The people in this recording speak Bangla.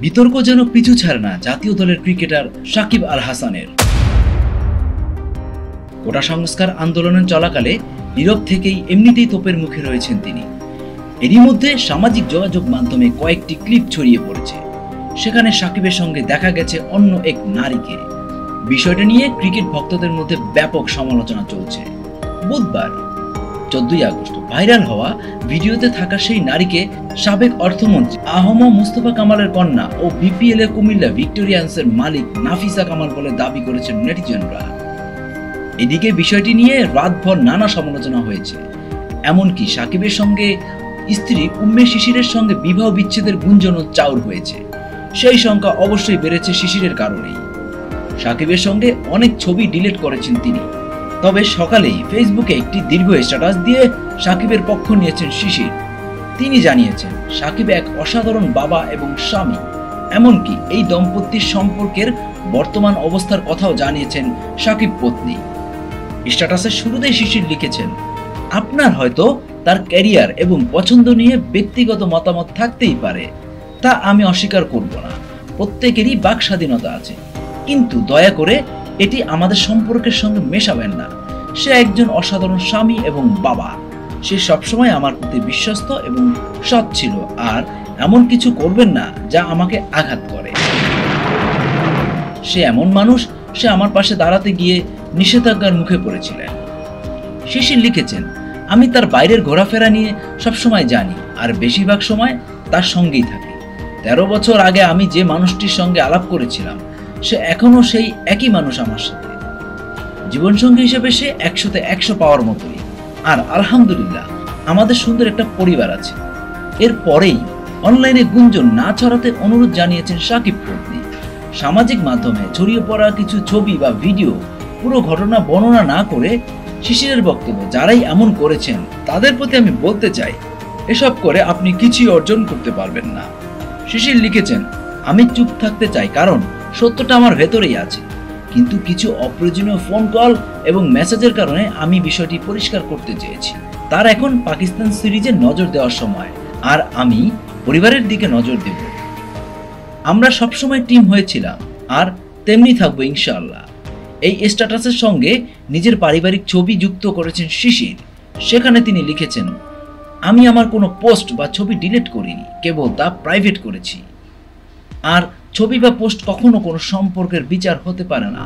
বিতর্ক যেন পিছু ছাড়ে না জাতীয় দলের ক্রিকেটার সাকিব আল হাসানের। কোটা সংস্কার আন্দোলনের চলাকালে নীরব থেকেই এমনিতেই তোপের মুখে রয়েছেন তিনি। এরই মধ্যে সামাজিক যোগাযোগ মাধ্যমে কয়েকটি ক্লিপ ছড়িয়ে পড়েছে, সেখানে সাকিবের সঙ্গে দেখা গেছে অন্য এক নারীকে। বিষয়টা নিয়ে ক্রিকেট ভক্তদের মধ্যে ব্যাপক সমালোচনা চলছে। বুধবার 14 আগস্ট ভাইরাল হওয়া ভিডিওতে থাকা সেই নারীকে সাবেক অর্থমন্ত্রী আহম মুস্তফা কামালের কন্যা ও বিপিএল এ কুমিল্লা ভিক্টোরিয়ান্সের মালিক নাফিসা কামাল বলে দাবি করেছেন নেটিজনরা। এদিকে বিষয়টি নিয়ে রাতভর নানা সমালোচনা হয়েছে। এমনকি সাকিবের সঙ্গে স্ত্রী উম্মে শিশিরের সঙ্গে বিবাহ বিচ্ছেদের গুঞ্জনও চাউর হয়েছে। সেই সংখ্যা অবশ্যই বেড়েছে শিশিরের কারণেই। সাকিবের সঙ্গে অনেক ছবি ডিলিট করেছেন তিনি। তবে সকালেই ফেসবুকে একটি দীর্ঘ স্ট্যাটাস দিয়ে সাকিবের পক্ষ নিয়েছেন শিশির। তিনি জানিয়েছেন সাকিব এক অসাধারণ বাবা এবং স্বামী। এমনকি এই দম্পতির সম্পর্কের বর্তমান অবস্থার কথাও জানিয়েছেন সাকিব পত্নী। স্ট্যাটাসের শুরুতেই শিশির লিখেছেন, আপনার হয়তো তার ক্যারিয়ার এবং পছন্দ নিয়ে ব্যক্তিগত মতামত থাকতেই পারে, তা আমি অস্বীকার করব না। প্রত্যেকেরই বাক স্বাধীনতা আছে, কিন্তু দয়া করে এটি আমাদের সম্পর্কের সঙ্গে মেশাবেন না। সে একজন অসাধারণ স্বামী এবং বাবা। সে সবসময় আমার প্রতি বিশ্বস্ত এবং সৎ ছিল, আর এমন কিছু করবেন না যা আমাকে আঘাত করে। সে এমন মানুষ, সে আমার পাশে দাঁড়াতে গিয়ে নিষেধাজ্ঞার মুখে পড়েছিলেন। শিশির লিখেছেন, আমি তার বাইরের ঘোরাফেরা নিয়ে সবসময় জানি, আর বেশিরভাগ সময় তার সঙ্গেই থাকি। 13 বছর আগে আমি যে মানুষটির সঙ্গে আলাপ করেছিলাম, সে এখনো সেই একই মানুষ আমার সাথে। জীবনসঙ্গী হিসেবে সে 100তে 100 পাওয়ার মতোই। আর আলহামদুলিল্লাহ আমাদের সুন্দর একটা পরিবার আছে। এরপরেই অনলাইনে গুঞ্জন না ছড়াতে অনুরোধ জানিয়েছেন সাকিব পত্নী। সামাজিক মাধ্যমে ছড়িয়ে পড়া কিছু ছবি বা ভিডিও পুরো ঘটনা বর্ণনা না করে শিশিরের বক্তব্য, যারাই এমন করেছেন তাদের প্রতি আমি বলতে চাই, এসব করে আপনি কিছুই অর্জন করতে পারবেন না। শিশির লিখেছেন, আমি চুপ থাকতে চাই কারণ সত্যটা আমার ভেতরেই আছে, কিন্তু কিছু অপ্রয়োজনীয় ফোন কল এবং মেসেজের কারণে আমি বিষয়টি পরিষ্কার করতে চেয়েছি। তার এখন পাকিস্তান সিরিজে নজর দেওয়ার সময়, আর আমি পরিবারের দিকে নজর দেব। আমরা সবসময় টিম হয়েছিলাম, আর তেমনি থাকবো ইনশাআল্লাহ। এই স্ট্যাটাসের সঙ্গে নিজের পারিবারিক ছবি যুক্ত করেছেন শিশির। সেখানে তিনি লিখেছেন, আমি আমার কোনো পোস্ট বা ছবি ডিলিট করিনি, কেবল তা প্রাইভেট করেছি। আর ছবি বা পোস্ট কখনো কোনো সম্পর্কের বিচার হতে পারে না।